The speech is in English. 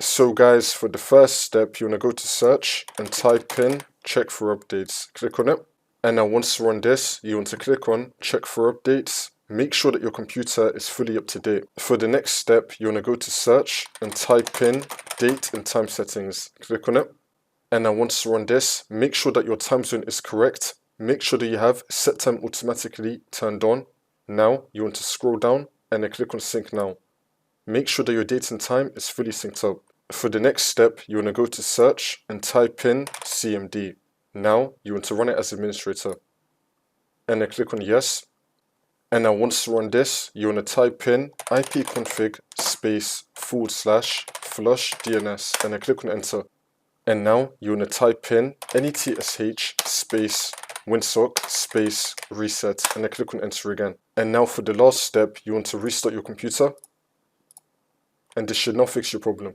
So guys, for the first step, you want to go to search and type in check for updates. Click on it. And now once you're on this, you want to click on check for updates. Make sure that your computer is fully up to date. For the next step, you want to go to search and type in date and time settings. Click on it. And now once you're on this, make sure that your time zone is correct. Make sure that you have set time automatically turned on. Now you want to scroll down and then click on sync now. Make sure that your date and time is fully synced up. For the next step, you want to go to search and type in CMD. Now you want to run it as administrator. And then click on yes. And now once you're on this, you want to type in ipconfig space / flush DNS and then click on enter. And now you want to type in netsh space winsock space reset and then click on enter again. And now for the last step, you want to restart your computer. And this should now fix your problem.